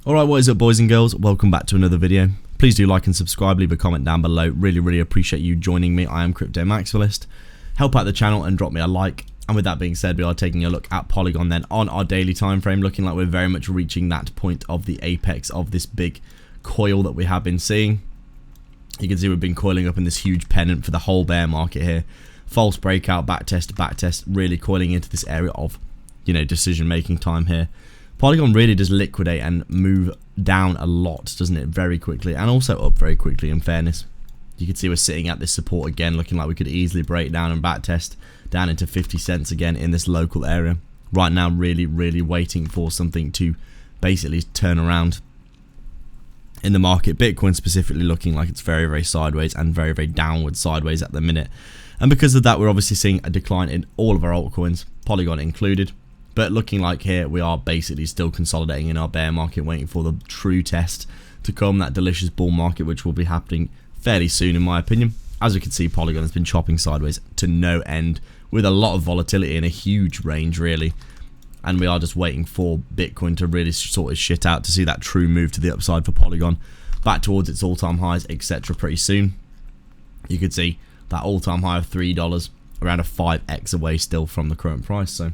Alright, what is up boys and girls? Welcome back to another video. Please do like and subscribe, leave a comment down below. Really appreciate you joining me. I am Crypto Maximalist. Help out the channel and drop me a like. And with that being said, we are taking a look at Polygon then on our daily time frame, looking like we're very much reaching that point of the apex of this big coil that we have been seeing. You can see we've been coiling up in this huge pennant for the whole bear market here. False breakout, backtest, really coiling into this area of, decision making time here. Polygon really does liquidate and move down a lot, doesn't it, very quickly, and also up very quickly, in fairness. You can see we're sitting at this support again, looking like we could easily break down and backtest down into 50 cents again in this local area. Right now, really waiting for something to basically turn around in the market. Bitcoin specifically looking like it's very sideways and very downward sideways at the minute. And because of that, we're obviously seeing a decline in all of our altcoins, Polygon included. But looking like here, we are basically still consolidating in our bear market, waiting for the true test to come, that delicious bull market, which will be happening fairly soon, in my opinion. As we can see, Polygon has been chopping sideways to no end, with a lot of volatility in a huge range, really. And we are just waiting for Bitcoin to really sort its shit out to see that true move to the upside for Polygon, back towards its all-time highs, etc. pretty soon. You could see that all-time high of $3, around a 5x away still from the current price, so